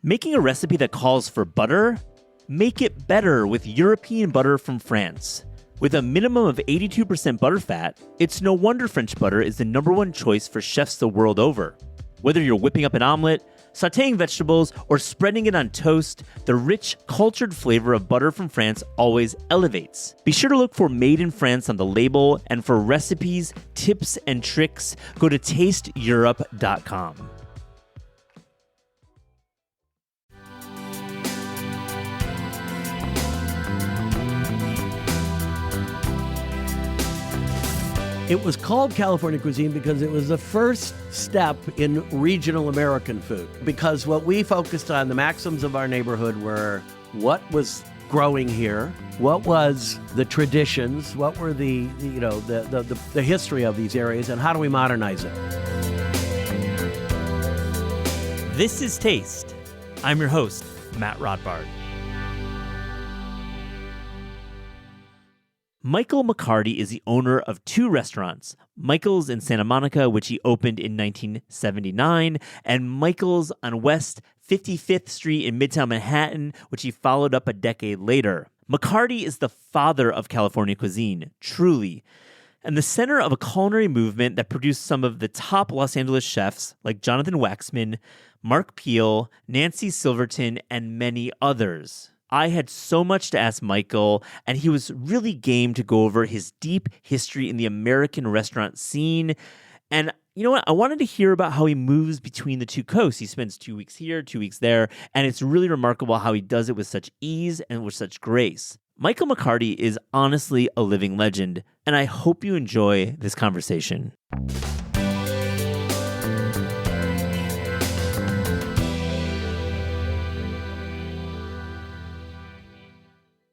Making a recipe that calls for butter? Make it better with European butter from France. With a minimum of 82% butter fat, it's no wonder French butter is the #1 choice for chefs the world over. Whether you're whipping up an omelet, sautéing vegetables, or spreading it on toast, the rich, cultured flavor of butter from France always elevates. Be sure to look for Made in France on the label, and for recipes, tips, and tricks, go to tasteeurope.com. It was called California Cuisine because it was the first step in regional American food. Because what we focused on, the maxims of our neighborhood were what was growing here, what was the traditions, what were the history of these areas, and how do we modernize it? This is Taste. I'm your host, Matt Rothbard. Michael McCarty is the owner of 2 restaurants, Michael's in Santa Monica, which he opened in 1979, and Michael's on West 55th Street in Midtown Manhattan, which he followed up a decade later. McCarty is the father of California cuisine, truly, and the center of a culinary movement that produced some of the top Los Angeles chefs like Jonathan Waxman, Mark Peel, Nancy Silverton, and many others. I had so much to ask Michael, and he was really game to go over his deep history in the American restaurant scene. And you know what? I wanted to hear about how he moves between the 2 coasts. He spends 2 weeks here, 2 weeks there, and it's really remarkable how he does it with such ease and with such grace. Michael McCarty is honestly a living legend, and I hope you enjoy this conversation.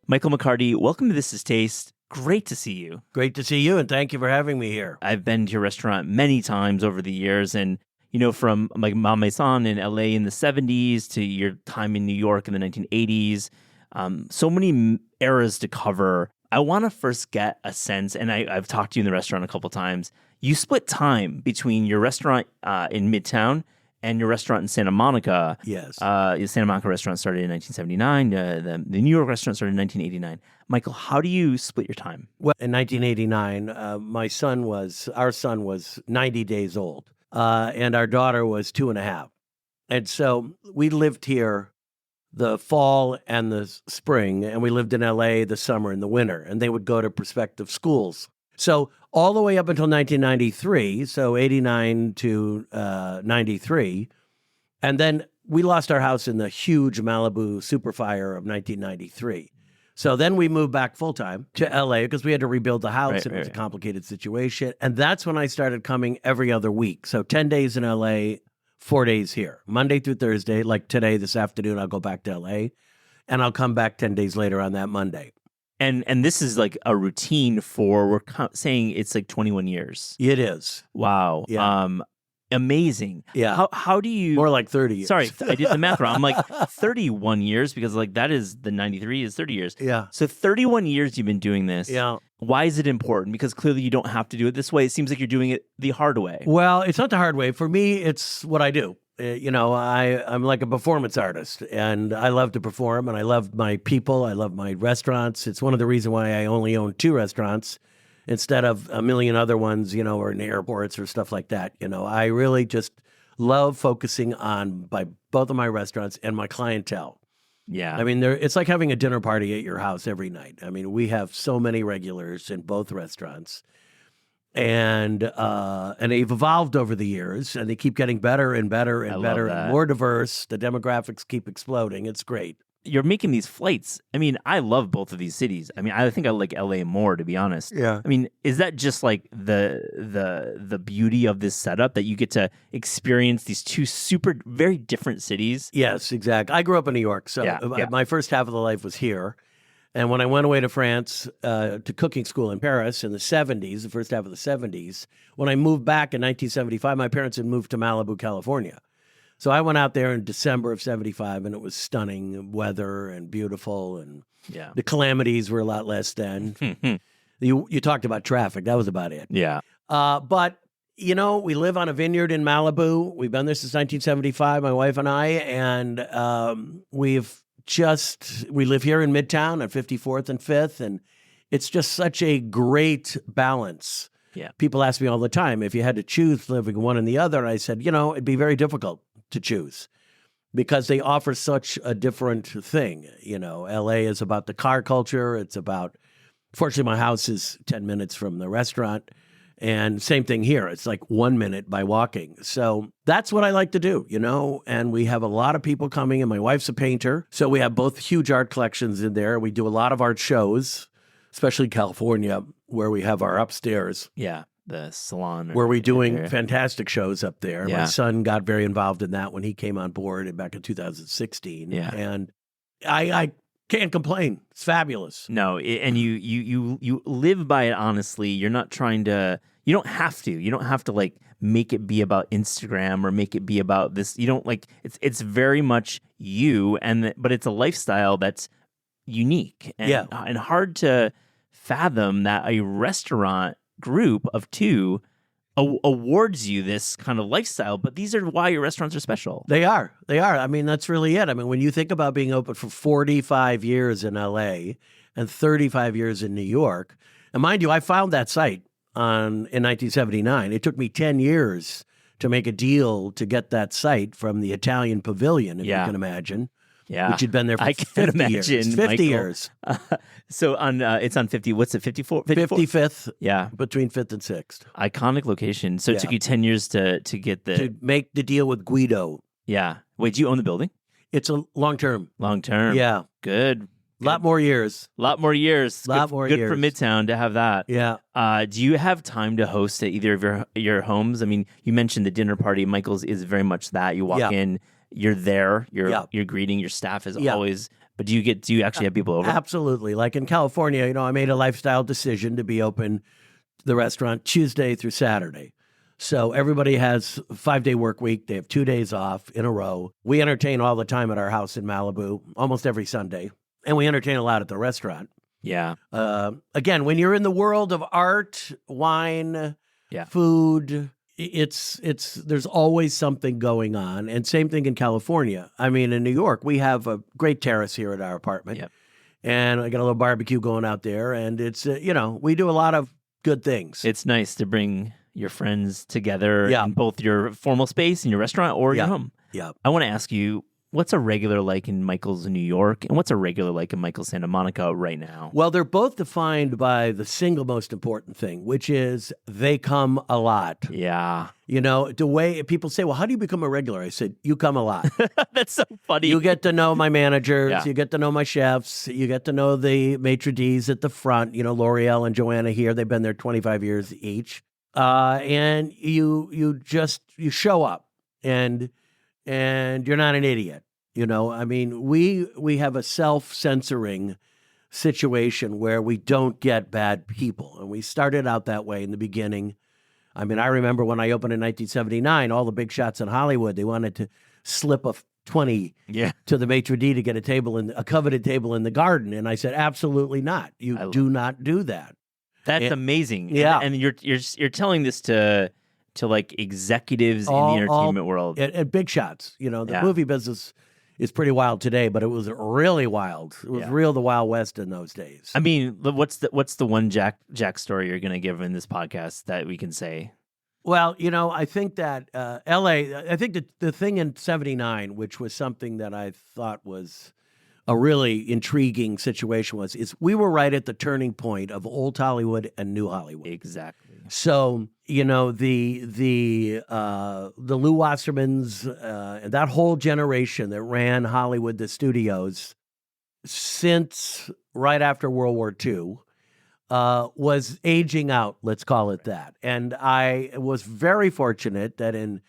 Michael McCarty, welcome to This is Taste. Great to see you. Great to see you, and thank you for having me here. I've been to your restaurant many times over the years, and from like Ma Maison in LA in the 70s to your time in New York in the 1980s, so many eras to cover. I want to first get a sense, and I've talked to you in the restaurant a couple times. You split time between your restaurant in Midtown and your restaurant in Santa Monica. Yes. The Santa Monica restaurant started in 1979. The New York restaurant started in 1989. Michael, how do you split your time? Well, in 1989, our son was 90 days old, and our daughter was 2.5. And so we lived here the fall and the spring, and we lived in LA the summer and the winter, and they would go to prospective schools. So all the way up until 1993, so 89 to 93, and then we lost our house in the huge Malibu super fire of 1993. So then we moved back full-time to LA because we had to rebuild the house, and it was a complicated situation. And that's when I started coming every other week. So 10 days in LA, 4 days here. Monday through Thursday, like today, this afternoon, I'll go back to LA, and I'll come back 10 days later on that Monday. And this is like a routine we're saying it's like 21 years. It is. Wow. Yeah. Amazing. Yeah. How do you... More like 30 years. Sorry, I did the math wrong. I'm like 31 years because like that is the 93 is 30 years. Yeah. So 31 years you've been doing this. Yeah. Why is it important? Because clearly you don't have to do it this way. It seems like you're doing it the hard way. Well, it's not the hard way. For me, it's what I do. I'm like a performance artist, and I love to perform, and I love my people. I love my restaurants. It's one of the reasons why I only own 2 restaurants instead of a million other ones, or in airports or stuff like that. I really just love focusing on both of my restaurants and my clientele. Yeah. I mean, it's like having a dinner party at your house every night. I mean, we have so many regulars in both restaurants. And they've evolved over the years, and they keep getting better and better and better and more diverse. The demographics keep exploding. It's great. You're making these flights. I mean, I love both of these cities. I mean, I think I like LA more, to be honest. Yeah. I mean, is that just like the beauty of this setup that you get to experience these 2 very different cities? Yes, exactly. I grew up in New York, so my first half of the life was here. And when I went away to France to cooking school in Paris in the 70s, the first half of the 70s, when I moved back in 1975, my parents had moved to Malibu, California. So I went out there in December of 75, and it was stunning weather and beautiful, and the calamities were a lot less then. You talked about traffic. That was about it. Yeah. But We live on a vineyard in Malibu. We've been there since 1975, my wife and I, and we live here in Midtown at 54th and 5th, and it's just such a great balance. Yeah. People ask me all the time, if you had to choose living one and the other, I said, it'd be very difficult to choose because they offer such a different thing. LA is about the car culture. It's about, fortunately, my house is 10 minutes from the restaurant. And same thing here. It's like 1 minute by walking. So that's what I like to do, and we have a lot of people coming, and my wife's a painter. So we have both huge art collections in there. We do a lot of art shows, especially California, where we have our upstairs. Yeah, the salon. Where we're doing fantastic shows up there. Yeah. My son got very involved in that when he came on board back in 2016. Yeah. And I can't complain. It's fabulous. No, and you live by it honestly. You're not trying to. You don't have to. You don't have to like make it be about Instagram or make it be about this. You don't like. It's very much you, but it's a lifestyle that's unique and hard to fathom that a restaurant group of two awards you this kind of lifestyle. But these are why your restaurants are special. They are. I mean, that's really it. I mean, when you think about being open for 45 years in LA and 35 years in New York, and mind you, I found that site in 1979. It took me 10 years to make a deal to get that site from the Italian Pavilion, if you can imagine. Yeah, which had been there for I 50 years. 50 Michael. Years. So it's on 50. What's it? 54? 55th. Yeah, between 5th and 6th. Iconic location. So it took you 10 years to get to make the deal with Guido. Yeah. Wait, do you own the building? It's a long term. Long term. Yeah. Good. A lot more years. Lot more years. Good for Midtown to have that. Yeah. Do you have time to host at either of your homes? I mean, you mentioned the dinner party. Michael's is very much that. You walk in, you're there, you're greeting, your staff is always. But do you actually have people over? Absolutely. Like in California, I made a lifestyle decision to be open the restaurant Tuesday through Saturday. So everybody has a 5-day work week. They have 2 days off in a row. We entertain all the time at our house in Malibu, almost every Sunday. And we entertain a lot at the restaurant. Yeah. Again, when you're in the world of art, wine, food, there's always something going on. And same thing in California. I mean, in New York, we have a great terrace here at our apartment. Yep. And I got a little barbecue going out there. And it's, we do a lot of good things. It's nice to bring your friends together in both your formal space and your restaurant or your home. Yeah. I want to ask you, what's a regular like in Michael's in New York, and what's a regular like in Michael's Santa Monica right now? Well, they're both defined by the single most important thing, which is they come a lot. Yeah. The way people say, well, how do you become a regular? I said, you come a lot. That's so funny. You get to know my managers. You get to know my chefs. You get to know the maitre d's at the front. L'Oreal and Joanna here. They've been there 25 years each. And you show up and you're not an idiot. I mean, we have a self-censoring situation where we don't get bad people. And we started out that way in the beginning. I mean, I remember when I opened in 1979, all the big shots in Hollywood, they wanted to slip a 20 to the maitre d' to get a coveted table in the garden. And I said, absolutely not. You do not do that. That's amazing. Yeah. And you're telling this to like executives in the entertainment world. And big shots. The movie business is pretty wild today, but it was really wild. It was real the Wild West in those days. I mean, what's the one Jack story you're going to give in this podcast that we can say? Well, I think that LA, I think the thing in 79, which was something that I thought was a really intriguing situation is we were right at the turning point of old Hollywood and new Hollywood. Exactly. So, the Lou Wassermans and that whole generation that ran Hollywood, the studios, since right after World War II, was aging out, let's call it that. And I was very fortunate that in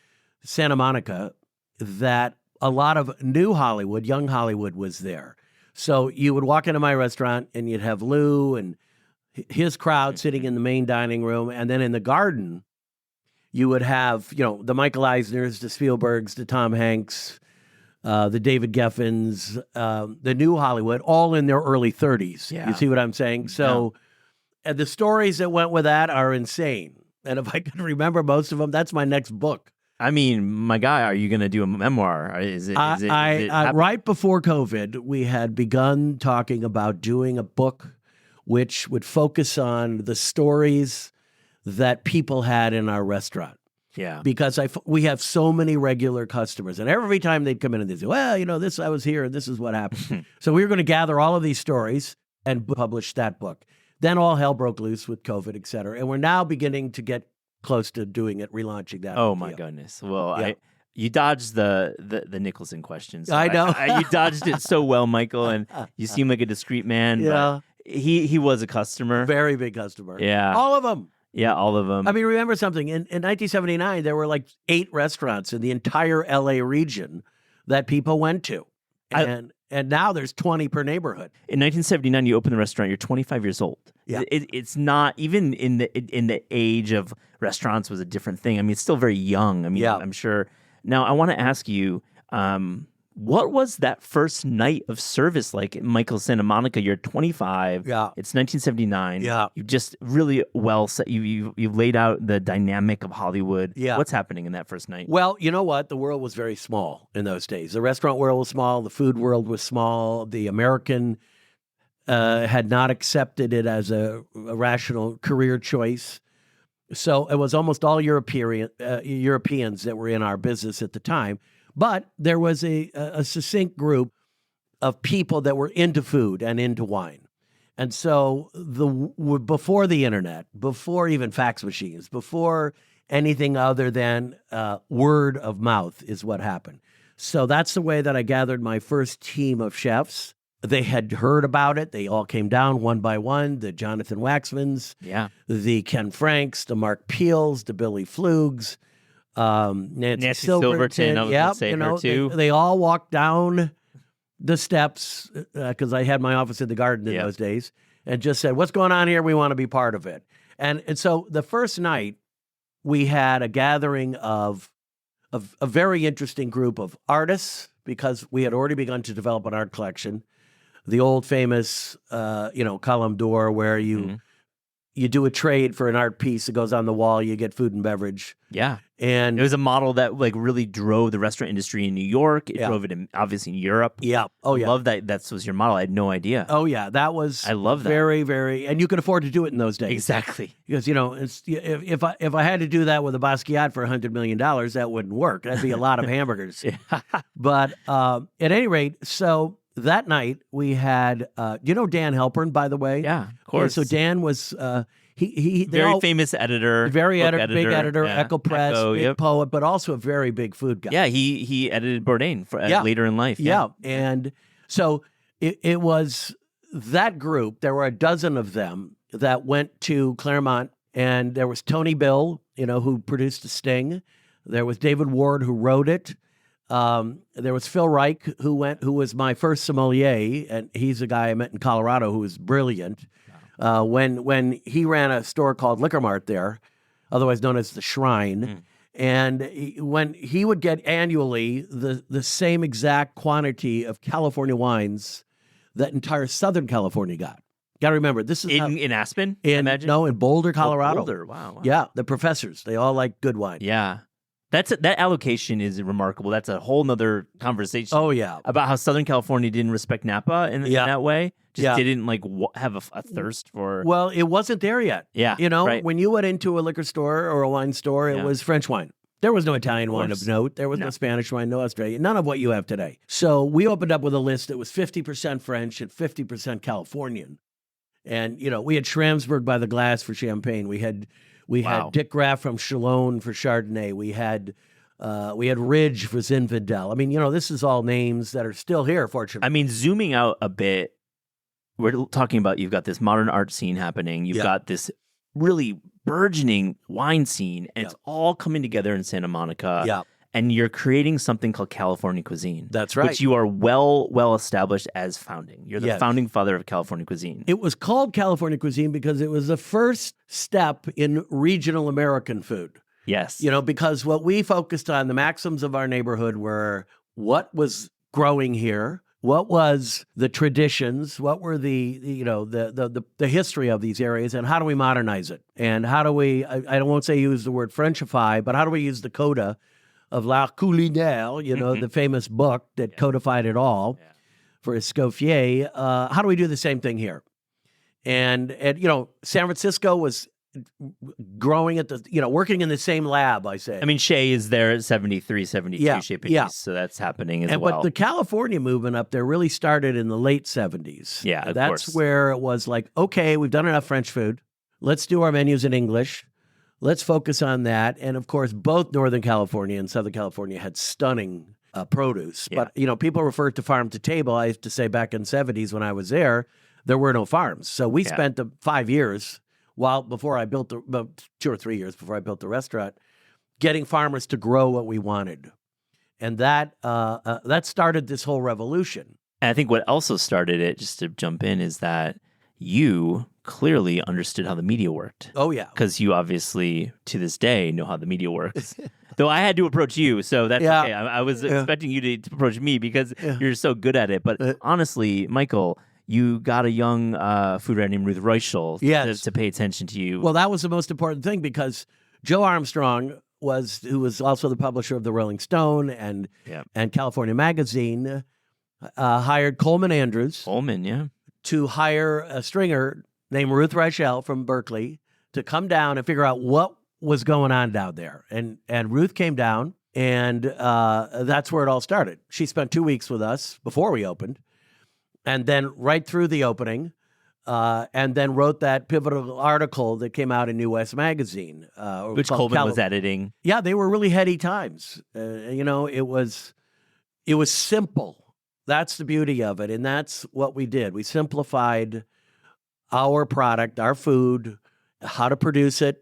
Santa Monica, that a lot of new Hollywood, young Hollywood was there. So you would walk into my restaurant and you'd have Lou and his crowd sitting in the main dining room. And then in the garden, you would have, the Michael Eisners, the Spielbergs, the Tom Hanks, the David Geffens, the new Hollywood, all in their early 30s. Yeah. You see what I'm saying? So and the stories that went with that are insane. And if I could remember most of them, that's my next book. I mean, my guy, are you going to do a memoir? Is it Right before COVID, we had begun talking about doing a book which would focus on the stories that people had in our restaurant. Yeah. Because we have so many regular customers. And every time they'd come in and they'd say, well, this, I was here and this is what happened. So we were going to gather all of these stories and publish that book. Then all hell broke loose with COVID, et cetera. And we're now beginning to get close to doing it, relaunching that. Oh, my goodness. Well, you dodged the Nicholson questions. So I know. You dodged it so well, Michael, and you seem like a discreet man. Yeah. But he was a customer. Very big customer. Yeah. All of them. Yeah, all of them. I mean, remember something. In 1979, there were like 8 restaurants in the entire LA region that people went to. And now there's 20 per neighborhood. In 1979, you opened the restaurant. You're 25 years old. Yeah. It's not, even in the age of restaurants was a different thing. I mean, it's still very young. I mean, I'm sure. Now, I want to ask you, what was that first night of service like at Michael's Santa Monica? You're 25. Yeah. It's 1979. Yeah. You just really well set. You've laid out the dynamic of Hollywood. Yeah. What's happening in that first night? Well, you know what? The world was very small in those days. The restaurant world was small. The food world was small. The American had not accepted it as a rational career choice. So it was almost all Europeans that were in our business at the time. But there was a succinct group of people that were into food and into wine. And so before the internet, before even fax machines, before anything other than word of mouth is what happened. So that's the way that I gathered my first team of chefs. They had heard about it. They all came down one by one, the Jonathan Waxmans, the Ken Franks, the Mark Peels, the Billy Flugs, Nancy Silverton. I was going to say her too. They all walked down the steps because I had my office in the garden in those days and just said, what's going on here? We want to be part of it. And so the first night we had a gathering of a very interesting group of artists because we had already begun to develop an art collection. The old famous, Column d'Or where you do a trade for an art piece that goes on the wall, you get food and beverage. Yeah. And it was a model that really drove the restaurant industry in New York. It drove it obviously in Europe. Yeah. Oh, yeah. I love that was your model. I had no idea. Oh, yeah. That was I love that. Very, very, and you could afford to do it in those days. Exactly. Because, if I had to do that with a Basquiat for $100 million, that wouldn't work. That'd be a lot of hamburgers. But at any rate, so that night we had, Dan Halpern, by the way? Yeah, of course. So Dan was, famous editor. Big editor, Echo Press, big poet, but also a very big food guy. Yeah, he edited Bourdain later in life. Yeah. And so it was that group, there were a dozen of them that went to Claremont, and there was Tony Bill, who produced The Sting. There was David Ward, who wrote it. There was Phil Reich, who was my first sommelier, and he's a guy I met in Colorado who was brilliant. When he ran a store called Liquor Mart there, otherwise known as the Shrine, and when he would get annually the same exact quantity of California wines that entire Southern California got. Got to remember, this is in Aspen. I imagine? No, in Boulder, Colorado. Boulder, wow. Yeah, the professors, they all like good wine. Yeah. That allocation is remarkable. That's a whole nother conversation. Oh, yeah. About how Southern California didn't respect Napa in that way. Just didn't have a thirst for. Well, it wasn't there yet. Yeah. Right. When you went into a liquor store or a wine store, it was French wine. There was no Italian wine of note. There was no Spanish wine, no Australian, none of what you have today. So we opened up with a list that was 50% French and 50% Californian. And, we had Schramsberg by the glass for champagne. We had Dick Graff from Chalon for Chardonnay. We had Ridge for Zinfandel. I mean, this is all names that are still here, fortunately. I mean, zooming out a bit, we're talking about you've got this modern art scene happening. You've got this really burgeoning wine scene, and it's all coming together in Santa Monica. Yeah. And you're creating something called California Cuisine. That's right. Which you are well established as founding. You're the founding father of California Cuisine. It was called California Cuisine because it was the first step in regional American food. Yes. Because what we focused on, the maxims of our neighborhood were what was growing here, What was the traditions? What were the history of these areas, and how do we modernize it? And how do we? I won't say use the word Frenchify, but how do we use the coda of La Culinaire? The famous book that codified it all for Escoffier. How do we do the same thing here? And San Francisco was growing at working in the same lab, I say. I mean, Shea is there at 73, 72 Chez Panisse, so that's happening as well. But the California movement up there really started in the late 70s. Yeah, of That's course. where it was like, okay, we've done enough French food. Let's do our menus in English. Let's focus on that. And of course, both Northern California and Southern California had stunning produce. Yeah. But, people refer to farm to table. I used to say back in the 70s when I was there were no farms. So we spent 5 years before I built 2 or 3 years before I built the restaurant, getting farmers to grow what we wanted. And that started this whole revolution. And I think what also started it, just to jump in, is that you clearly understood how the media worked. Oh, yeah. Because you obviously, to this day, know how the media works. Though I had to approach you, so that's okay. I was expecting you to approach me because you're so good at it. But honestly, Michael, you got a young food writer named Ruth Reuschel to pay attention to you. Well, that was the most important thing because Joe Armstrong who was also the publisher of the Rolling Stone and California Magazine, hired Coleman Andrews. To hire a stringer named Ruth Reuschel from Berkeley to come down and figure out what was going on down there. And Ruth came down, and that's where it all started. She spent 2 weeks with us before we opened, and then right through the opening, and then wrote that pivotal article that came out in New West Magazine. Which Coleman was editing. Yeah, they were really heady times. It was simple. That's the beauty of it, and that's what we did. We simplified our product, our food, how to produce it,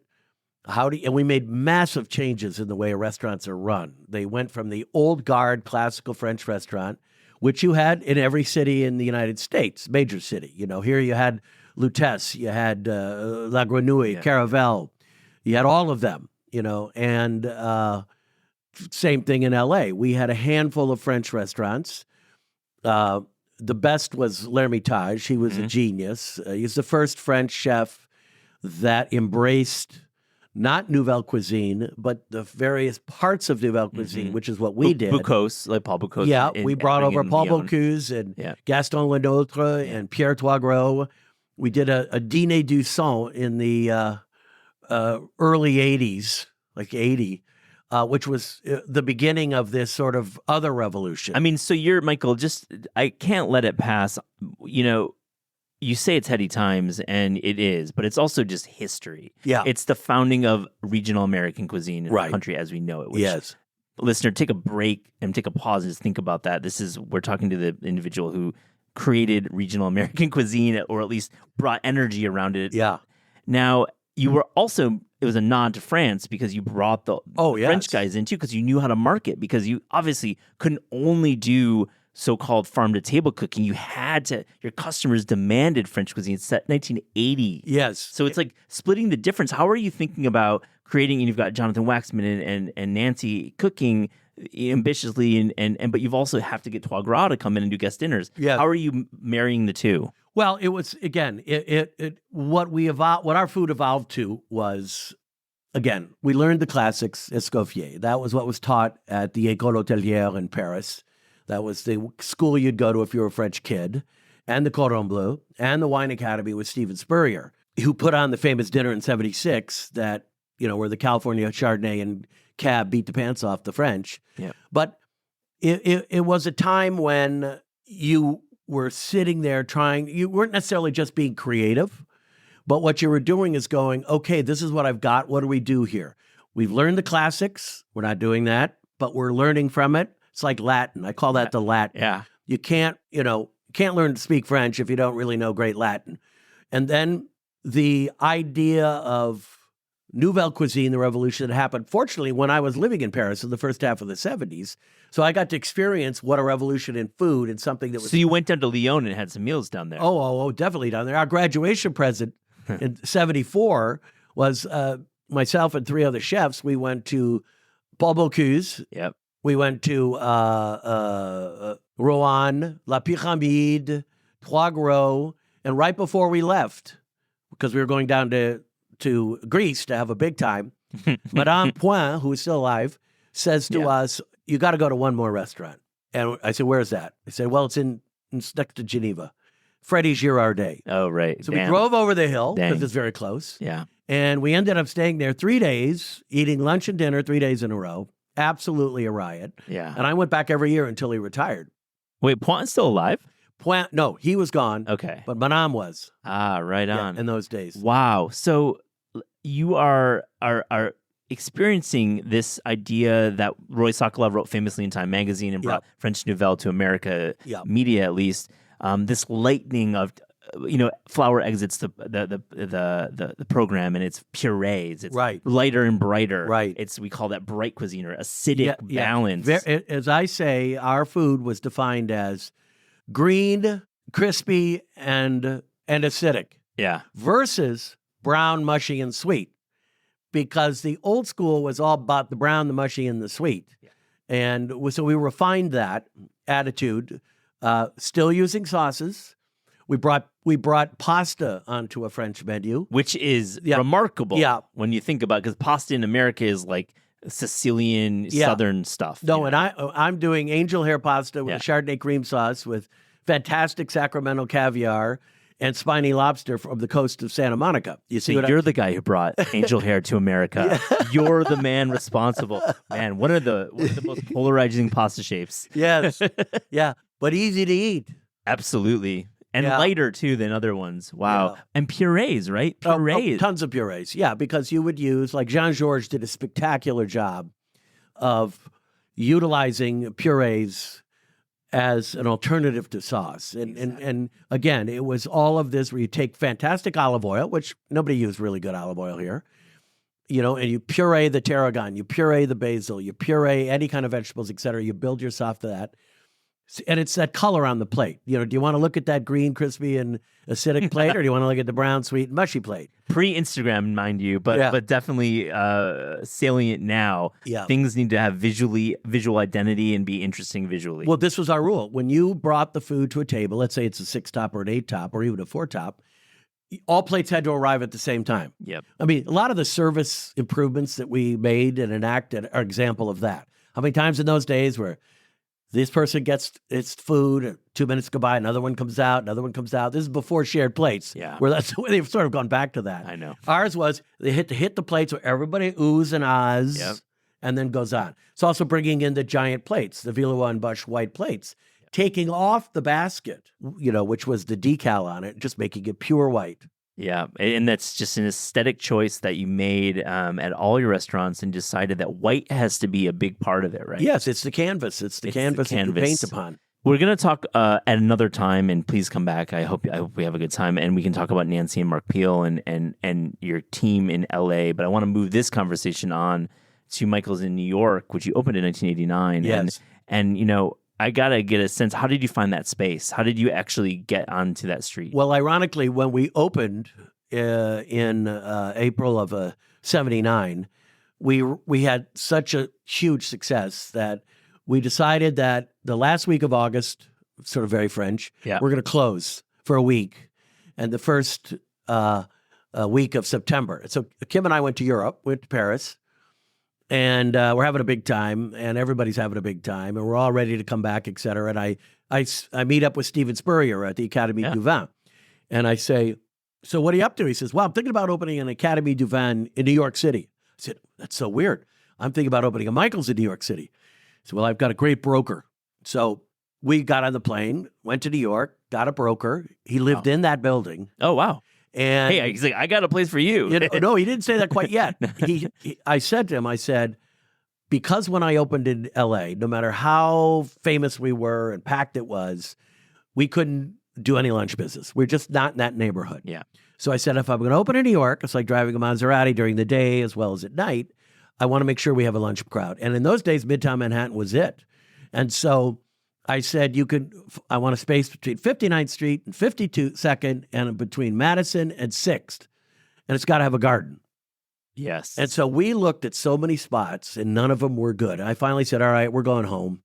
and we made massive changes in the way restaurants are run. They went from the old guard classical French restaurant, which you had in every city in the United States, major city. Here you had Lutèce, you had La Grenouille, Caravel, you had all of them, and same thing in L.A. We had a handful of French restaurants. The best was L'Hermitage. He was a genius. He's the first French chef that embraced not Nouvelle Cuisine, but the various parts of Nouvelle Cuisine, which is what we did. Bocuse, like Paul Bocuse. Yeah, we brought over Paul Bocuse and Gaston Lenôtre and Pierre Toigreau. We did a dîner du sang in the early 80s, like 80. Which was the beginning of this sort of other revolution. I mean, so Michael, I can't let it pass. You say it's heady times, and it is, but it's also just history. Yeah. It's the founding of regional American cuisine in the country as we know it. Which, yes. Listener, take a break and take a pause and just think about that. We're talking to the individual who created regional American cuisine, or at least brought energy around it. Yeah. Now, you were also... It was a nod to France because you brought the French guys in too, because you knew how to market, because you obviously couldn't only do so-called farm-to-table cooking. You had to, your customers demanded French cuisine. It's set 1980. Yes. So it's like splitting the difference. How are you thinking about creating, and you've got Jonathan Waxman and Nancy cooking ambitiously, but you've also have to get Trois Gras to come in and do guest dinners. Yeah. How are you marrying the two? Well, it was, again, what our food evolved to was, again, we learned the classics, Escoffier. That was what was taught at the École Hôtelière in Paris. That was the school you'd go to if you were a French kid, and the Cordon Bleu, and the Wine Academy with Stephen Spurrier, who put on the famous dinner in 76 that, where the California Chardonnay and Cab beat the pants off the French. Yeah. But it was a time when you were sitting there you weren't necessarily just being creative, but what you were doing is going, okay, this is what I've got. What do we do here? We've learned the classics. We're not doing that, but we're learning from it. It's like Latin. I call that the Latin. Yeah. You can't learn to speak French if you don't really know great Latin. And then the idea of Nouvelle Cuisine, the revolution that happened, fortunately, when I was living in Paris in the first half of the 70s. So I got to experience what a revolution in food and something that was... So you went down to Lyon and had some meals down there. Oh, definitely down there. Our graduation present in 74 was myself and 3 other chefs. We went to Paul Bocuse We went to Rouen, La Pyramide, Trois Gros, and right before we left, because we were going down to Greece to have a big time, Madame Point, who is still alive, says to us, "You got to go to one more restaurant." And I said, "Where's that?" I said, "Well, it's next to Geneva, Freddy Girardet." Oh, right. So we drove over the hill because it's very close. Yeah. And we ended up staying there 3 days, eating lunch and dinner 3 days in a row. Absolutely a riot. Yeah. And I went back every year until he retired. Wait, Pointe's still alive? No, he was gone. Okay. But Madame was. Ah, right on. In those days. Wow. So you are experiencing this idea that Roy Sokolov wrote famously in Time magazine and brought French Nouvelle to America media, at least. This lightning of, flour exits the program, and it's purees. It's lighter and brighter. Right. We call that bright cuisine or acidic balance. As I say, our food was defined as green, crispy, and acidic. Yeah. Versus brown, mushy, and sweet. Because the old school was all about the brown, the mushy, and the sweet. Yeah. And so we refined that attitude, still using sauces. We brought pasta onto a French menu. Which is remarkable when you think about it, because pasta in America is like Sicilian, Southern stuff. No, and I'm doing angel hair pasta with a Chardonnay cream sauce with fantastic Sacramento caviar and spiny lobster from the coast of Santa Monica. You're the guy who brought angel hair to America. You're the man responsible. Man, one of the most polarizing pasta shapes. Yes. Yeah, but easy to eat. Absolutely. And lighter, too, than other ones. Wow. Yeah. And purees, right? Purees. Tons of purees. Yeah, because you would use, like Jean-Georges did a spectacular job of utilizing purees as an alternative to sauce. And again, it was all of this where you take fantastic olive oil, which nobody used really good olive oil here, and you puree the tarragon, you puree the basil, you puree any kind of vegetables, et cetera. You build your sauce to that. And it's that color on the plate. Do you want to look at that green, crispy, and acidic plate, or do you want to look at the brown, sweet, and mushy plate? Pre-Instagram, mind you, but definitely salient now. Yeah. Things need to have visual identity and be interesting visually. Well, this was our rule. When you brought the food to a table, let's say it's a 6-top or an 8-top or even a 4-top, all plates had to arrive at the same time. Yep. I mean, a lot of the service improvements that we made and enacted are example of that. How many times in those days where this person gets its food, 2 minutes go by, another one comes out. This is before shared plates. Yeah. Where they've sort of gone back to that. I know. Ours was they hit the plates where everybody oohs and ahs and then goes on. It's also bringing in the giant plates, the Villeroy and Bosch white plates, taking off the basket, which was the decal on it, just making it pure white. Yeah, and that's just an aesthetic choice that you made at all your restaurants and decided that white has to be a big part of it, right? Yes, it's the canvas. It's the canvas that you paint upon. We're going to talk at another time, and please come back. I hope we have a good time, and we can talk about Nancy and Mark Peel and your team in LA. But I want to move this conversation on to Michael's in New York, which you opened in 1989. Yes. And I got to get a sense, how did you find that space? How did you actually get onto that street? Well, ironically, when we opened in April of 79, we had such a huge success that we decided that the last week of August, sort of very French, we're going to close for a week. And the first week of September. So Kim and I went to Paris. And we're having a big time, and everybody's having a big time, and we're all ready to come back, et cetera. And I meet up with Steven Spurrier at the Académie du Vin, and I say, "So what are you up to?" He says, "Well, I'm thinking about opening an Académie du Vin in New York City." I said, "That's so weird. I'm thinking about opening a Michael's in New York City." He said, "Well, I've got a great broker." So we got on the plane, went to New York, got a broker. He lived in that building. Oh, wow. And hey, he's like, "I got a place for you." No, he didn't say that quite yet. I said to him, because when I opened in LA, no matter how famous we were and packed it was, we couldn't do any lunch business. We're just not in that neighborhood. Yeah. So I said, if I'm going to open in New York, it's like driving a Maserati during the day as well as at night. I want to make sure we have a lunch crowd. And in those days, Midtown Manhattan was it. And so I said, I want a space between 59th Street and 52nd and between Madison and 6th. And it's got to have a garden. Yes. And so we looked at so many spots, and none of them were good. And I finally said, all right, we're going home.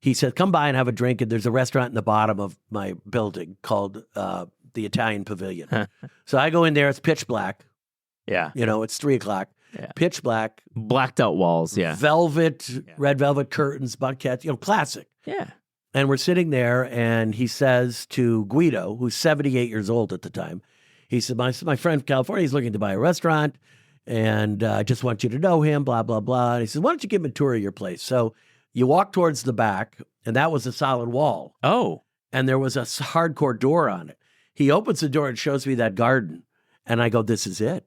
He said, come by and have a drink. And there's a restaurant in the bottom of my building called the Italian Pavilion. So I go in there. It's pitch black. Yeah. It's 3:00. Yeah. Pitch black. Blacked out walls. Yeah. Velvet, red velvet curtains, buckets, classic. Yeah. And we're sitting there, and he says to Guido, who's 78 years old at the time, he said, my friend from California is looking to buy a restaurant, and I just want you to know him, blah, blah, blah. And he said, why don't you give him a tour of your place? So you walk towards the back, and that was a solid wall. Oh. And there was a hardcore door on it. He opens the door and shows me that garden. And I go, this is it.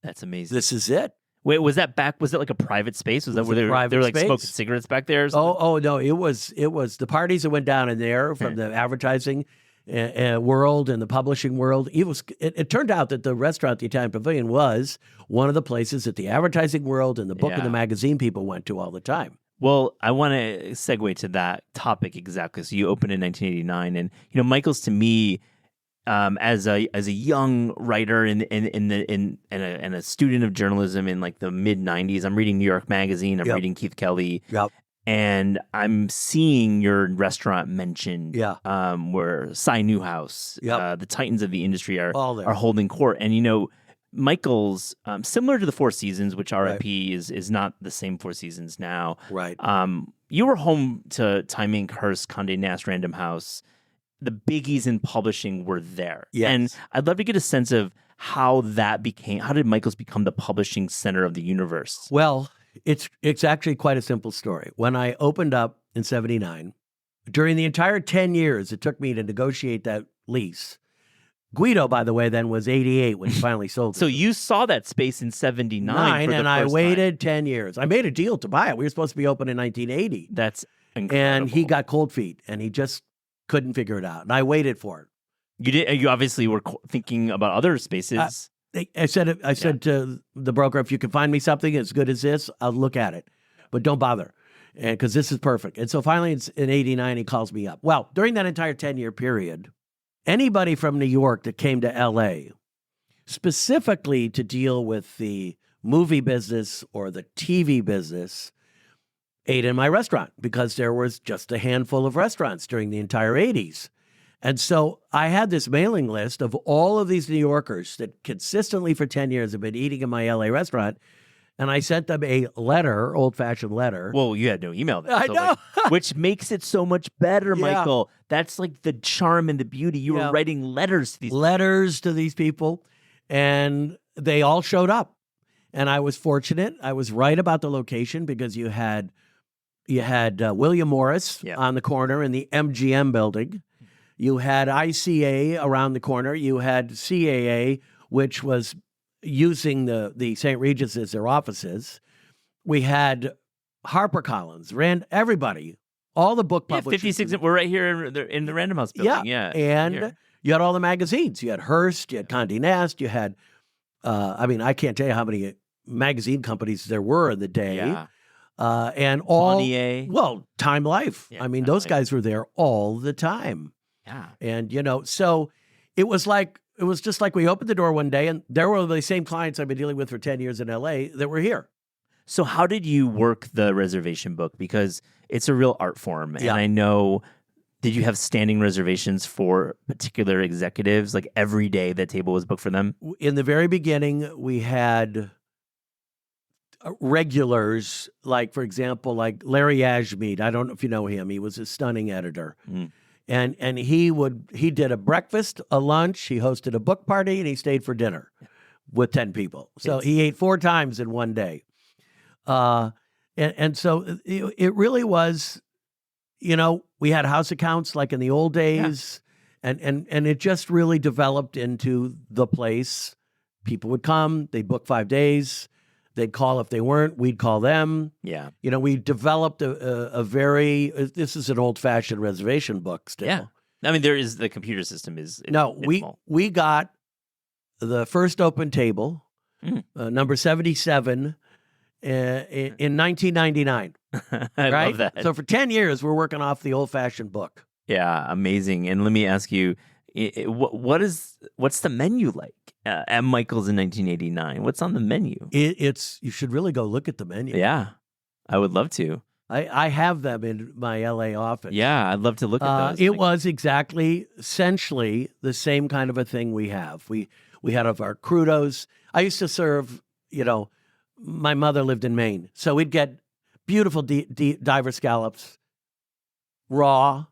That's amazing. This is it. Wait, was that like a private space? Was that where they were like space. smoking cigarettes back there? Or something? Oh, no, it was the parties that went down in there from the advertising world and the publishing world. It turned out that the restaurant, the Italian Pavilion, was one of the places that the advertising world and the book and the magazine people went to all the time. Well, I want to segue to that topic exactly. So you opened in 1989, and Michael's, to me, as a young writer and a student of journalism in like the mid 90s, I'm reading New York Magazine, I'm reading Keith Kelly, and I'm seeing your restaurant mentioned, where Cy Newhouse, the titans of the industry are holding court, and Michael's, similar to the Four Seasons, which RIP is not the same Four Seasons now. Right. You were home to Time Inc., Hearst, Condé Nast, Random House. The biggies in publishing were there. Yes. And I'd love to get a sense of how did Michael's become the publishing center of the universe? Well, it's actually quite a simple story. When I opened up in 79, during the entire 10 years it took me to negotiate that lease, Guido, by the way, then was 88 when he finally sold it. So you saw that space in 79 and I waited 10 years. I made a deal to buy it. We were supposed to be open in 1980. That's incredible. And he got cold feet, and he just couldn't figure it out. And I waited for it. You obviously were thinking about other spaces. I said to the broker, if you can find me something as good as this, I'll look at it. But don't bother, because this is perfect. And so finally in 89, he calls me up. Well, during that entire 10-year period, anybody from New York that came to L.A. specifically to deal with the movie business or the TV business ate in my restaurant, because there was just a handful of restaurants during the entire 80s. And so I had this mailing list of all of these New Yorkers that consistently for 10 years have been eating in my LA restaurant. And I sent them a letter, old-fashioned letter. Well, you had no email then. I know. Which makes it so much better, Michael. That's like the charm and the beauty. You were writing letters to these people. And they all showed up. And I was fortunate. I was right about the location, because you had William Morris on the corner in the MGM building. You had ICA around the corner. You had CAA, which was using the St. Regis as their offices. We had HarperCollins, everybody, all the book publishers. 56. We're right here in the Random House building. Yeah. And you had all the magazines. You had Hearst, you had Condé Nast, you had, I can't tell you how many magazine companies there were in the day. Yeah. And all, Bonnier. well, Time Life. Yeah, those guys were there all the time. Yeah. And, so it was just like we opened the door one day, and there were the same clients I've been dealing with for 10 years in LA that were here. So how did you work the reservation book? Because it's a real art form. And I know, did you have standing reservations for particular executives? Like every day that table was booked for them? In the very beginning, we had regulars, like, for example, like Larry Ashmead. I don't know if you know him. He was a stunning editor. And he did a breakfast, a lunch, he hosted a book party, and he stayed for dinner with 10 people. So he ate 4 times in one day. And so it really was, we had house accounts like in the old days, and it just really developed into the place. People would come, they'd book 5 days. They'd call if they weren't. We'd call them. Yeah. We developed this is an old-fashioned reservation book still. Yeah. The computer system is we got the first open table, number 77, in 1999. I love that. So for 10 years, we're working off the old-fashioned book. Yeah, amazing. And let me ask you, what's the menu like? at Michael's in 1989? What's on the menu? It's you should really go look at the menu. Yeah, I would love to. I have them in my LA office. Yeah, I'd love to look at those. It was essentially the same kind of a thing we have. We had of our crudos. I used to serve, my mother lived in Maine. So we'd get beautiful diver scallops, raw,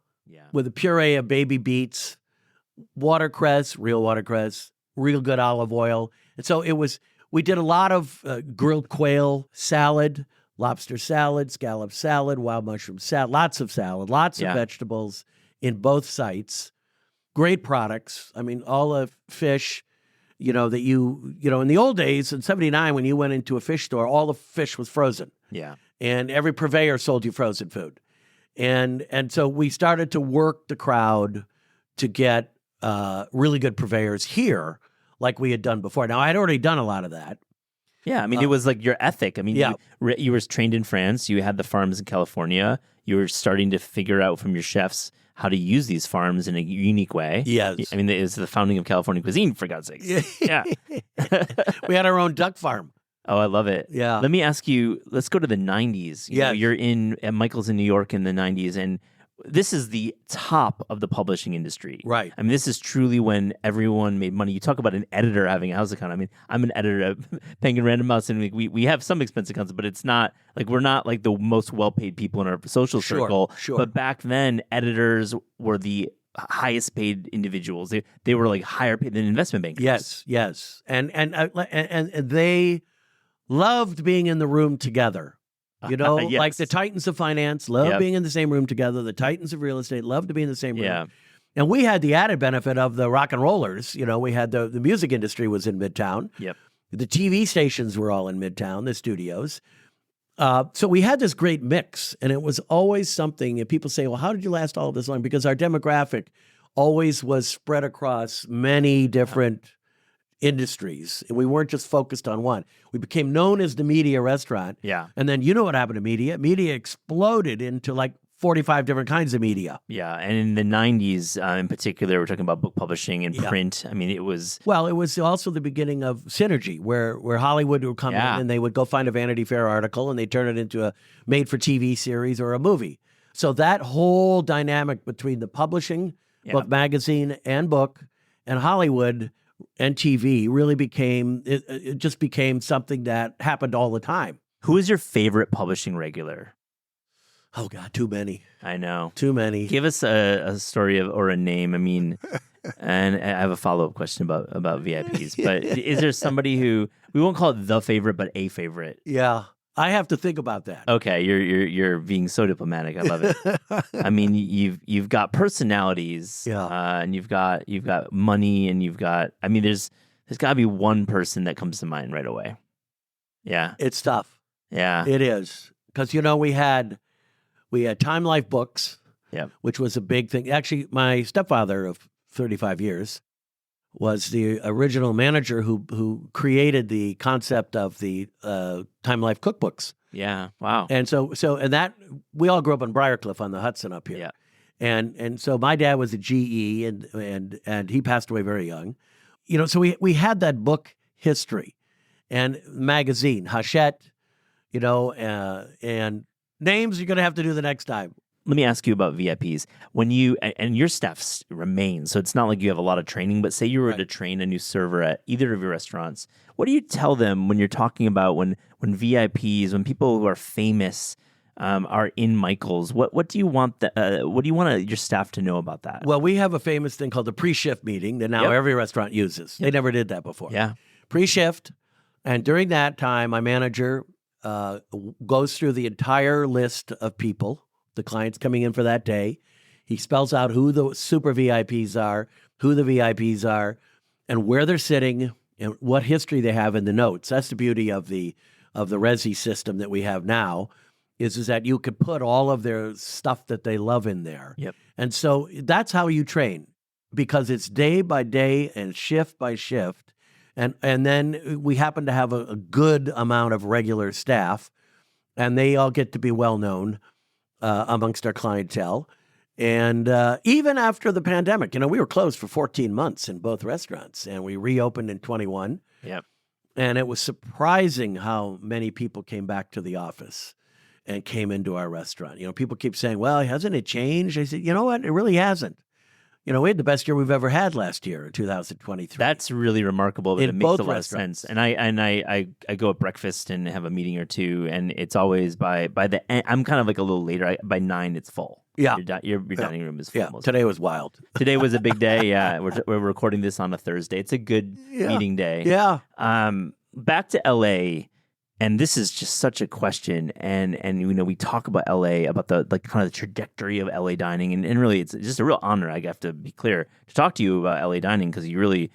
with a puree of baby beets, watercress, real good olive oil. And so we did a lot of grilled quail salad, lobster salad, scallop salad, wild mushroom salad, lots of vegetables in both sites. Great products. I mean, all the fish, that in the old days, in 79, when you went into a fish store, all the fish was frozen. Yeah. And every purveyor sold you frozen food. And so we started to work the crowd to get really good purveyors here like we had done before. Now, I had already done a lot of that. Yeah, I mean, it was like your ethic. I mean, you were trained in France. You had the farms in California. You were starting to figure out from your chefs how to use these farms in a unique way. Yes. I mean, it was the founding of California cuisine, for God's sakes. Yeah. We had our own duck farm. Oh, I love it. Yeah. Let me ask you, let's go to the 90s. Yes. You're at Michael's in New York in the 90s, and this is the top of the publishing industry. Right. I mean, this is truly when everyone made money. You talk about an editor having a house account. I mean, I'm an editor at Penguin Random House, and we have some expense accounts, but it's not like we're not like the most well-paid people in our social circle. Sure. But back then, editors were the highest paid individuals. They were like higher paid than investment bankers. Yes. And they loved being in the room together. Yes. Like the titans of finance love being in the same room together. The titans of real estate love to be in the same room. Yeah. And we had the added benefit of the rock and rollers. We had the music industry was in Midtown. Yep. The TV stations were all in Midtown, the studios. So we had this great mix, and it was always something. And people say, well, how did you last all of this long? Because our demographic always was spread across many different industries, and we weren't just focused on one. We became known as the media restaurant. Yeah. And then you know what happened to media? Media exploded into like 45 different kinds of media. Yeah. And in the 90s, in particular, we're talking about book publishing and print. I mean, it was... Well, it was also the beginning of synergy, where Hollywood would come in and they would go find a Vanity Fair article and they turn it into a made-for-TV series or a movie. So that whole dynamic between the publishing, both magazine and book, and Hollywood and TV really it just became something that happened all the time. Who is your favorite publishing regular? Oh, God, too many. I know. Too many. Give us a story or a name. I mean, and I have a follow-up question about VIPs, but is there somebody who, we won't call it the favorite, but a favorite? Yeah. I have to think about that. Okay, you're being so diplomatic. I love it. I mean, you've got personalities, and you've got money, and you've got. I mean, there's got to be one person that comes to mind right away. Yeah, it's tough. Yeah, it is, because we had Time Life Books, which was a big thing. Actually, my stepfather of 35 years was the original manager who created the concept of the Time Life cookbooks. Yeah, wow. And so that we all grew up in Briarcliff on the Hudson up here. Yeah. And so my dad was a GE and he passed away very young. So we had that book history and magazine, Hachette, and names you're going to have to do the next time. Let me ask you about VIPs. When you, and your staff remains, so it's not like you have a lot of training, but say you were to train a new server at either of your restaurants, what do you tell them when you're talking about when VIPs, when people who are famous are in Michael's? What do you want your staff to know about that? Well, we have a famous thing called the pre-shift meeting that now every restaurant uses. They never did that before. Yeah. Pre-shift, and during that time, my manager goes through the entire list of people, the clients coming in for that day. He spells out who the super VIPs are, who the VIPs are, and where they're sitting, and what history they have in the notes. That's the beauty of the Resi system that we have now, is that you could put all of their stuff that they love in there. Yep. And so that's how you train, because it's day by day and shift by shift. And then we happen to have a good amount of regular staff, and they all get to be well known amongst our clientele. And even after the pandemic, we were closed for 14 months in both restaurants, and we reopened in 21. Yep. And it was surprising how many people came back to the office and came into our restaurant. People keep saying, well, hasn't it changed? I said, you know what? It really hasn't. We had the best year we've ever had last year in 2023. That's really remarkable, but In it makes both a lot restaurants. of sense. And I go at breakfast and have a meeting or two, and it's always by the end. I'm kind of like a little later. By 9, it's full. Yeah. Your dining room is full. Yeah, most today was wild. Today was a big day. Yeah, we're recording this on a Thursday. It's a good meeting day. Yeah. Back to LA, and this is just such a question. And we talk about LA, about the kind of the trajectory of LA dining, and really it's just a real honor. I have to be clear to talk to you about LA dining, because you really,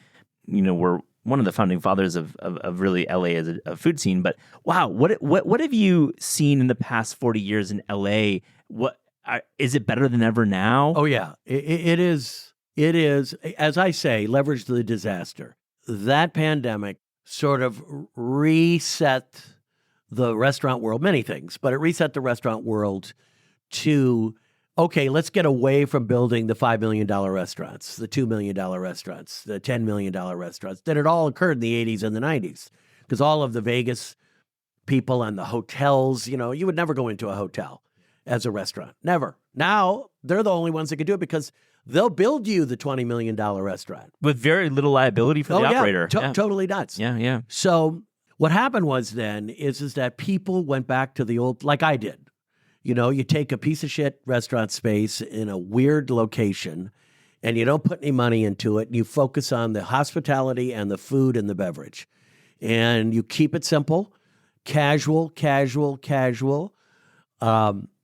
were one of the founding fathers of really LA as a food scene. But wow, what have you seen in the past 40 years in LA? Is it better than ever now? Oh, yeah. It is. It is, as I say, leverage the disaster. That pandemic sort of reset the restaurant world, many things, but it reset the restaurant world to, okay, let's get away from building the $5 million restaurants, the $2 million restaurants, the $10 million restaurants. That it all occurred in the 80s and the 90s, because all of the Vegas people and the hotels, you would never go into a hotel as a restaurant. Never. Now, they're the only ones that can do it, because they'll build you the $20 million restaurant. With very little liability for the operator. Totally nuts. Yeah. So what happened was then is that people went back to the old, like I did. You take a piece of shit restaurant space in a weird location, and you don't put any money into it, and you focus on the hospitality and the food and the beverage. And you keep it simple, casual.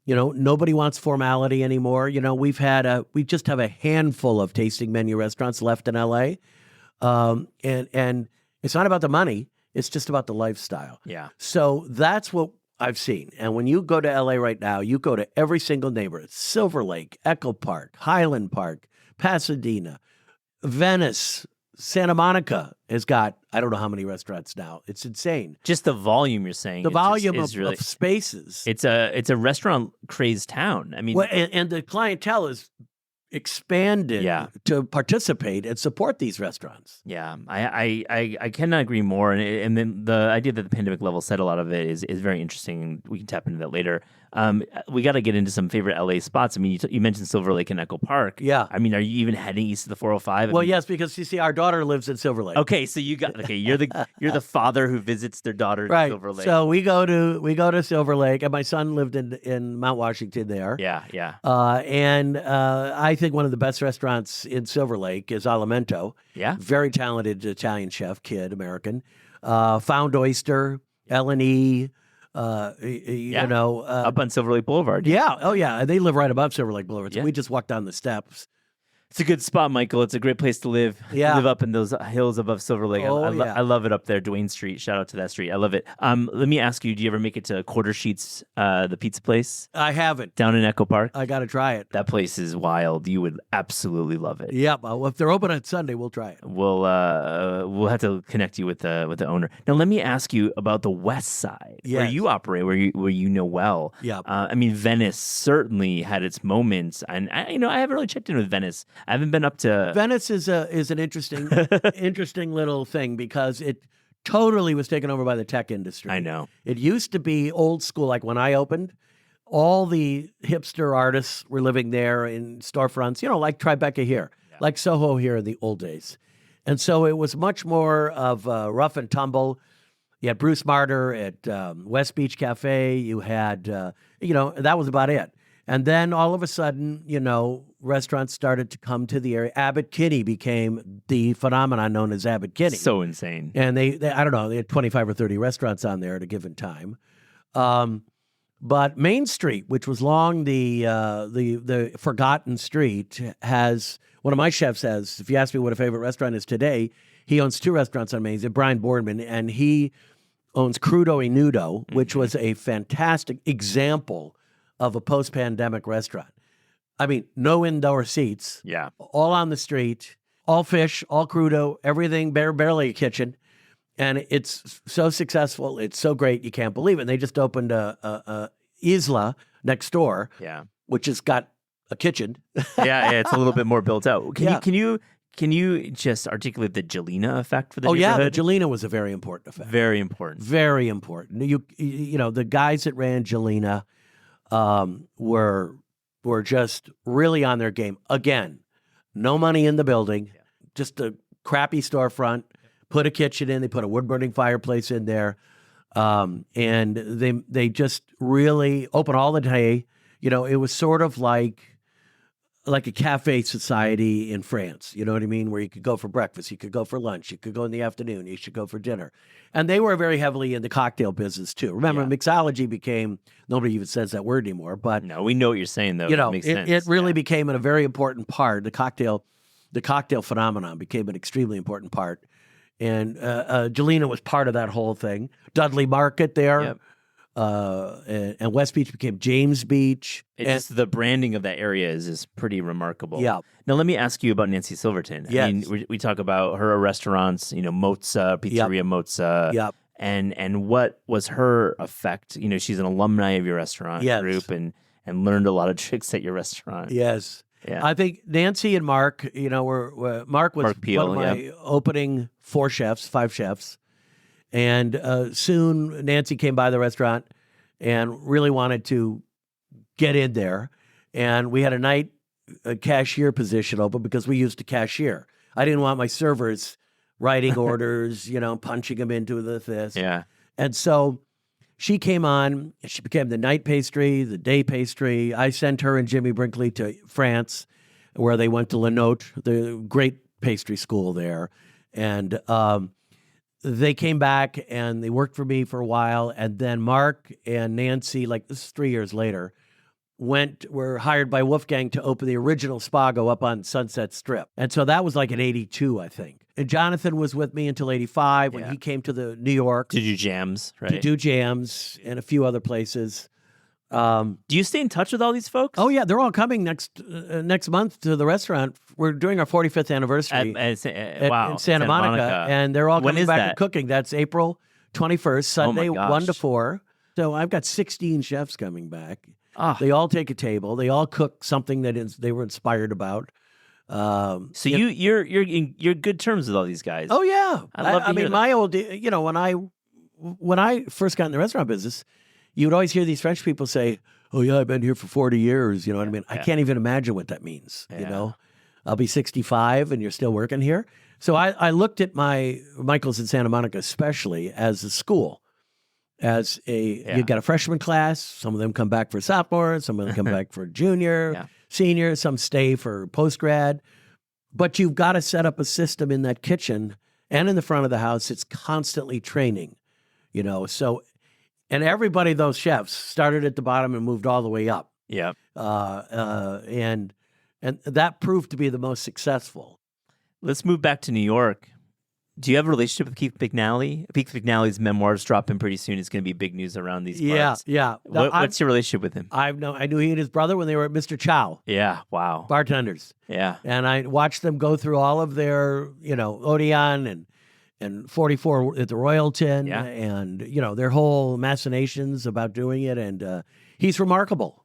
Nobody wants formality anymore. We just have a handful of tasting menu restaurants left in LA. And it's not about the money. It's just about the lifestyle. Yeah. So that's what I've seen. And when you go to LA right now, you go to every single neighborhood: Silver Lake, Echo Park, Highland Park, Pasadena, Venice, Santa Monica has got, I don't know how many restaurants now. It's insane. Just the volume you're saying. The volume is really, of spaces. It's a restaurant crazed town. I mean, and the clientele is expanded to participate and support these restaurants. Yeah, I cannot agree more. And then the idea that the pandemic level set a lot of it is very interesting. We can tap into that later. We got to get into some favorite LA spots. I mean, you mentioned Silver Lake and Echo Park. Yeah. I mean, are you even heading east of the 405? Well, yes, because you see, our daughter lives in Silver Lake. Okay, so you're the father who visits their daughter in Silver Lake. So we go to Silver Lake, and my son lived in Mount Washington there. Yeah. And I think one of the best restaurants in Silver Lake is Alimento. Yeah. Very talented Italian chef, kid, American. Found Oyster, L&E. Up on Silver Lake Boulevard. Yeah. Oh, yeah. And they live right above Silver Lake Boulevard. So Yeah. we just walked down the steps. It's a good spot, Michael. It's a great place to live. Yeah. Live up in those hills above Silver Lake. Oh, I love it up there. Duane Street. Shout out to that street. I love it. Let me ask you, do you ever make it to Quarter Sheets, the pizza place? I haven't. Down in Echo Park? I got to try it. That place is wild. You would absolutely love it. Yeah. Well, if they're open on Sunday, we'll try it. We'll have to connect you with the owner. Now, let me ask you about the West Side, where Yes. you operate, where you know well. Yeah. I mean, Venice certainly had its moments, and I haven't really checked in with Venice. I haven't been up to. Venice is an interesting little thing, because it totally was taken over by the tech industry. I know. It used to be old school. Like when I opened, all the hipster artists were living there in storefronts, like Tribeca here, like Soho here in the old days. And so it was much more of rough and tumble. You had Bruce Martyr at West Beach Cafe. You had, that was about it. And then all of a sudden, restaurants started to come to the area. Abbot Kinney became the phenomenon known as Abbot Kinney. So insane. And they I don't know, they had 25 or 30 restaurants on there at a given time. But Main Street, which was long the forgotten street, has, one of my chefs says, if you ask me what a favorite restaurant is today, he owns 2 restaurants on Main Street, Brian Boardman, and he owns Crudo e Nudo, which was a fantastic example of a post-pandemic restaurant. I mean, no indoor seats. Yeah. All on the street, all fish, all crudo, everything, barely a kitchen. And it's so successful. It's so great. You can't believe it. And they just opened a Isla next door, Yeah. which has got a kitchen. Yeah, it's a little bit more built out. Yeah. Can you just articulate the Jelena effect for the Oh yeah, the neighborhood? Jelena was a very important effect. Very important. Very important. You know, the guys that ran Jelena were just really on their game. Again, no money in the building, just a crappy storefront. Put a kitchen in. They put a wood burning fireplace in there, and they just really open all the day. You know, it was sort of like a cafe society in France, you know what I mean? Where you could go for breakfast, you could go for lunch, you could go in the afternoon, you should go for dinner. And they were very heavily in the cocktail business too. Remember, mixology became, nobody even says that word anymore, but No, we know what you're saying though. you know, it makes sense. it really became a very important part. The cocktail phenomenon became an extremely important part. And Jelena was part of that whole thing. Dudley Market there. Yep. And West Beach became James Beach. Just the branding of that area is pretty remarkable. Yeah. Now let me ask you about Nancy Silverton. Yes. I mean, we talk about her restaurants, you know, Mozza, Pizzeria Mozza. Yep. And what was her effect? You know, she's an alumni of your restaurant group and learned a lot of tricks at your restaurant. Yes. Yeah. I think Nancy and Mark, you know, Mark was Peel, one of my opening 5 chefs. And soon Nancy came by the restaurant and really wanted to get in there. And we had a cashier position open because we used to cashier. I didn't want my servers writing orders, you know, punching them into this. Yeah. And so she came on. She became the night pastry, the day pastry. I sent her and Jimmy Brinkley to France, where they went to Le Nôtre, the great pastry school there. And they came back and they worked for me for a while. And then Mark and Nancy, like this is 3 years later, were hired by Wolfgang to open the original Spago up on Sunset Strip. And so that was like in 82, I think. And Jonathan was with me until 85 when he came to the New York. To do jams, right? To do jams and a few other places. Do you stay in touch with all these folks? Oh, yeah. They're all coming next month to the restaurant. We're doing our 45th anniversary in Santa Monica. And they're all coming back and cooking. That's April 21st, Sunday, 1 to 4. So I've got 16 chefs coming back. They all take a table. They all cook something that they were inspired about. So you're in good terms with all these guys. Oh yeah, I mean, my old, you know, when I first got in the restaurant business, you would always hear these French people say, "Oh yeah, I've been here for 40 years." You know what I mean? I can't even imagine what that means. You know, I'll be 65 and you're still working here. So I looked at my Michael's in Santa Monica especially as a school. As you got a freshman class, some of them come back for sophomore, some of them come back for junior, senior, some stay for post-grad. But you've got to set up a system in that kitchen and in the front of the house. It's constantly training, you know. So, and everybody, those chefs, started at the bottom and moved all the way up. Yeah. And that proved to be the most successful. Let's move back to New York. Do you have a relationship with Keith McNally? Keith McNally's memoirs dropping pretty soon. It's going to be big news around these parts. Yeah. What's your relationship with him? I knew he and his brother when they were at Mr. Chow. Yeah, wow. Bartenders. Yeah. And I watched them go through all of their, you know, Odeon and 44 at the Royalton and, you know, their whole machinations about doing it. And he's remarkable.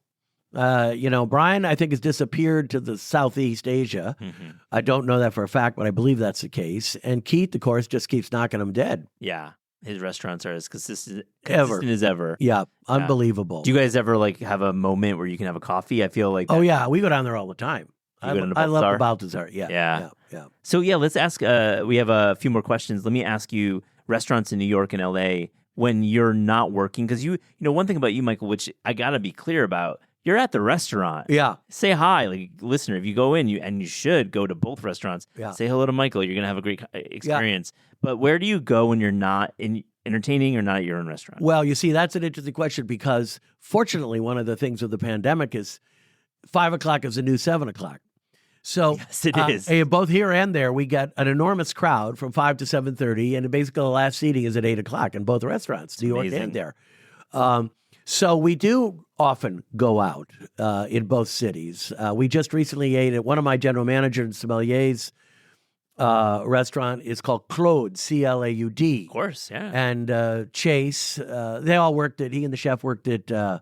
You know, Brian, I think, has disappeared to the Southeast Asia. Mm-hmm. I don't know that for a fact, but I believe that's the case. And Keith, of course, just keeps knocking them dead. Yeah. His restaurants are as consistent as ever. Yeah. Unbelievable. Do you guys ever like have a moment where you can have a coffee? I feel like Oh, yeah. We go down there all the time. I love the Balthazar. Yeah. So, let's ask. We have a few more questions. Let me ask you restaurants in New York and LA when you're not working. Because you know, one thing about you, Michael, which I got to be clear about, you're at the restaurant. Yeah. Say hi. Like, listener, if you go in, you should go to both restaurants. Yeah. Say hello to Michael. You're going to have a great experience. Yeah. But where do you go when you're not entertaining or not at your own restaurant? Well, you see, that's an interesting question because fortunately, one of the things with the pandemic is 5 o'clock is the new 7 o'clock. So yes, it is. Both here and there, we get an enormous crowd from 5 to 7:30, and basically the last seating is at 8 o'clock in both restaurants, New York and there. So we do often go out in both cities. We just recently ate at one of my general manager and sommelier's restaurant is called Claude, C-L-A-U-D. Of course, yeah. And Chase, they all he and the chef worked at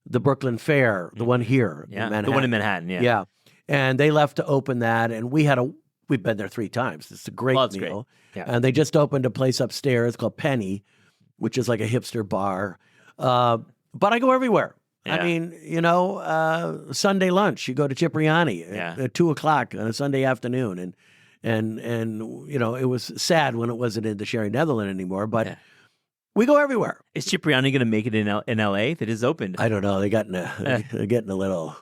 the Brooklyn Fair, the one here in Manhattan. The one in Manhattan, yeah. Yeah. And they left to open that, and we've been there 3 times. It's a great Well, it's meal. great. Yeah. And they just opened a place upstairs called Penny, which is like a hipster bar. But I go everywhere. Yeah. I mean, Sunday lunch, you go to Cipriani at 2:00 on a Sunday afternoon. And it was sad when it wasn't in the Sherry Netherland anymore, but we go everywhere. Is Cipriani going to make it in LA? That is opened. I don't know. They're getting a little.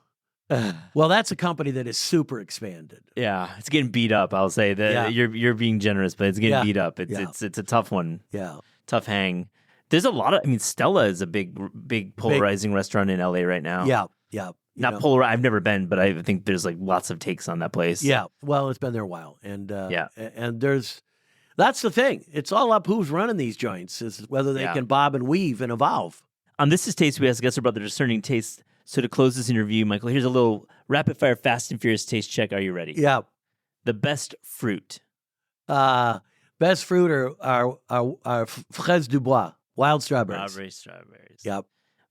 Well, that's a company that is super expanded. Yeah, it's getting beat up. I'll say that you're being generous, but it's getting beat up. It's a tough one. Yeah, tough hang. There's a lot of. I mean, Stella is a big polarizing restaurant in LA right now. Yeah. Not polar. I've never been, but I think there's like lots of takes on that place. Yeah. Well, it's been there a while, and that's the thing. It's all up who's running these joints, is whether they can bob and weave and evolve. On This Is Taste, we ask guests about their discerning taste. So to close this interview, Michael, here's a little rapid fire, fast and furious taste check. Are you ready? Yeah. The best fruit. Best fruit are fraises du bois, wild strawberries. Strawberries. Yep.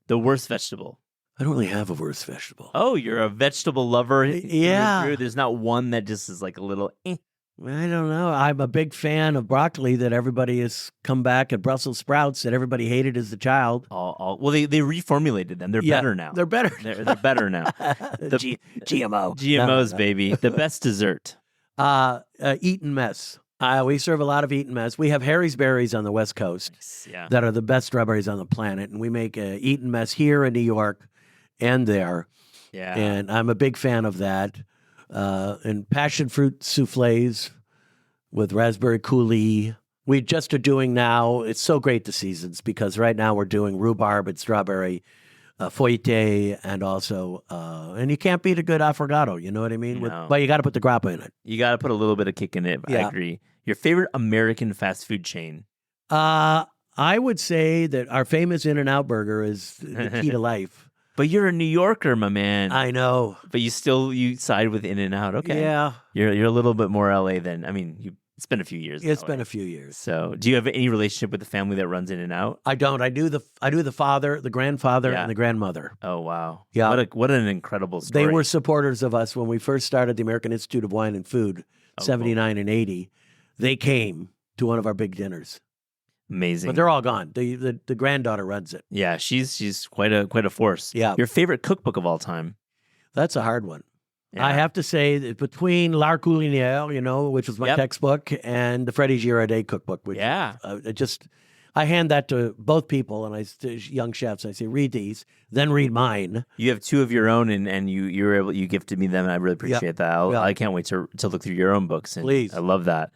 The worst vegetable. I don't really have a worst vegetable. Oh, you're a vegetable lover. Yeah. There's not one that just is like a little. I don't know. I'm a big fan of broccoli that everybody has come back, at Brussels sprouts that everybody hated as a child. Well, they reformulated them. They're better now. They're better. They're better now. GMO. GMOs, No. baby. The best dessert. Eaton mess. We serve a lot of Eaton mess. We have Harry's Berries on the West Coast that are the best strawberries on the planet, and we make Eaton mess here in New York and there. Yeah. And I'm a big fan of that. And passion fruit soufflés with raspberry coulis. We just are doing now, it's so great the seasons, because right now we're doing rhubarb and strawberry feuilleté, and also, and you can't beat a good affogato, you know what I mean? No. But you got to put the grappa in it. You got to put a little bit of kick in it. Yeah. I agree. Your favorite American fast food chain? I would say that our famous In-N-Out burger is the key to life. But you're a New Yorker, my man. I know. But you side with In-N-Out. Okay. Yeah. You're a little bit more LA than, I mean, it's been a few years. It's been a few years. So do you have any relationship with the family that runs In-N-Out? I don't. I do the father, the grandfather, and the grandmother. Oh, wow. Yeah. What an incredible story. They were supporters of us when we first started the American Institute of Wine and Food, 79 and 80. They came to one of our big dinners. Amazing. But they're all gone. The granddaughter runs it. Yeah, she's quite a force. Yeah. Your favorite cookbook of all time? That's a hard one. Yeah. I have to say that between L'Art Culinaire, which was my textbook, and the Freddie Girardet cookbook, which I hand that to both people, and young chefs, I say, read these, then read mine. You have 2 of your own, and you gifted me them, and I really appreciate that. I can't wait to look through your own books. And please. I love that.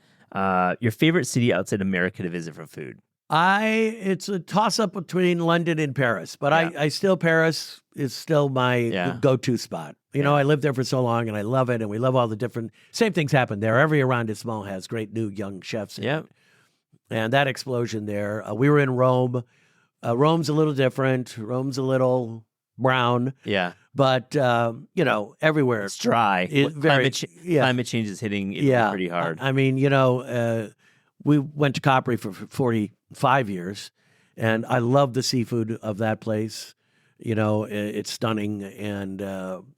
Your favorite city outside America to visit for food? It's a toss-up between London and Paris, but Paris is still my go-to spot. I lived there for so long, and I love it, and we love all the different, same things happen there. Every arrondissement has great new young chefs. And that explosion there. We were in Rome. Rome's a little different. Rome's a little brown. Yeah. But, everywhere. It's dry. Climate change is hitting it pretty hard. I mean, we went to Capri for 45 years, and I love the seafood of that place. It's stunning. And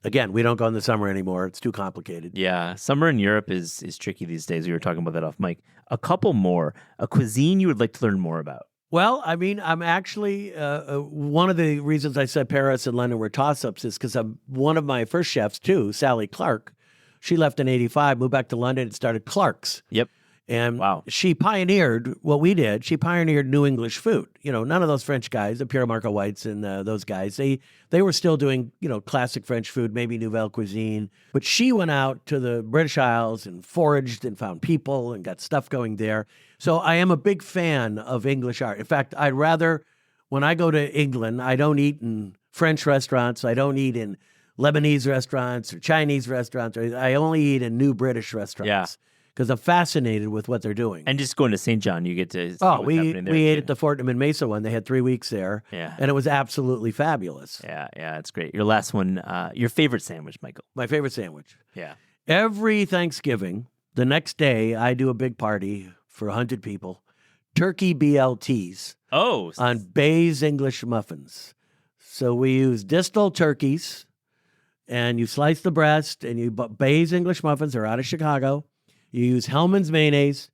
again, we don't go in the summer anymore. It's too complicated. Yeah. Summer in Europe is tricky these days. We were talking about that off mic. A couple more. A cuisine you would like to learn more about? Well, I mean, I'm actually, one of the reasons I said Paris and London were toss-ups is because I'm one of my first chefs, too, Sally Clark. She left in 85, moved back to London, and started Clark's. Yep. And she pioneered what we did. She pioneered New English food. None of those French guys, the Pierre Marco Whites and those guys, they were still doing, classic French food, maybe Nouvelle Cuisine. But she went out to the British Isles and foraged and found people and got stuff going there. So I am a big fan of English art. In fact, I'd rather, when I go to England, I don't eat in French restaurants. I don't eat in Lebanese restaurants or Chinese restaurants. I only eat in new British restaurants. Yeah. Because I'm fascinated with what they're doing. And just going to St. John, you get to see we ate at the Fortnum and Mesa one. They had 3 weeks there. Yeah. And it was absolutely fabulous. Yeah, it's great. Your last one, your favorite sandwich, Michael? My favorite sandwich. Yeah. Every Thanksgiving, the next day, I do a big party for 100 people. Turkey BLTs. Oh. On Bay's English muffins. So we use distal turkeys, and you slice the breast, and you Bay's English muffins are out of Chicago. You use Hellman's mayonnaise.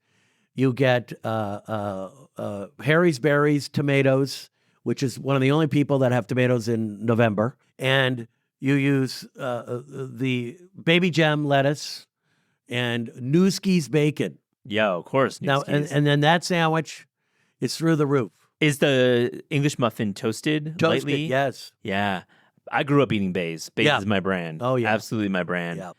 You get Harry's Berries tomatoes, which is one of the only people that have tomatoes in November. And you use the baby gem lettuce and Newski's bacon. Yeah, of course. Now, and then that sandwich is through the roof. Is the English muffin toasted lightly? Yes. Yeah. I grew up eating Bay's. Bay's is my brand. Oh, yeah. Absolutely my brand. Yeah.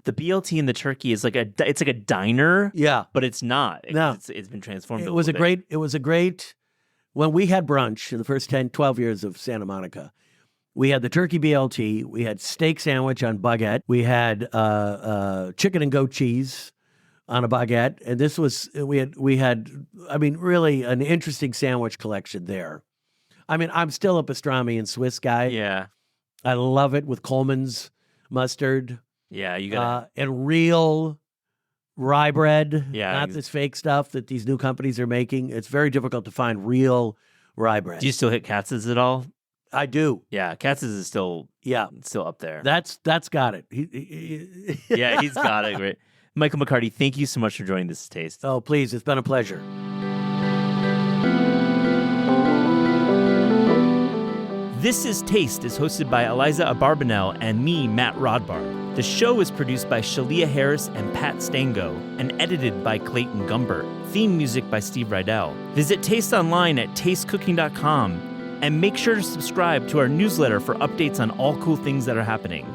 The BLT and the turkey is like it's like a diner. Yeah. But it's not. No. It's been transformed. It was a great, when we had brunch in the first 10, 12 years of Santa Monica, we had the turkey BLT, we had steak sandwich on baguette, we had chicken and goat cheese on a baguette, and this was, we had, I mean, really an interesting sandwich collection there. I mean, I'm still a pastrami and Swiss guy. Yeah. I love it with Coleman's mustard. Yeah, you got and real rye bread, not this fake stuff that these new companies are making. It's very difficult to find real rye bread. Do you still hit Katz's at all? I do. Yeah, Katz's is still up there. That's got it. Yeah, he's got it. Great. Michael McCarty, thank you so much for joining This Is Taste. Oh, please. It's been a pleasure. This Is Taste is hosted by Eliza Abarbanel and me, Matt Rodbar. The show is produced by Shalia Harris and Pat Stango and edited by Clayton Gumbert. Theme music by Steve Rydell. Visit Taste online at tastecooking.com and make sure to subscribe to our newsletter for updates on all cool things that are happening.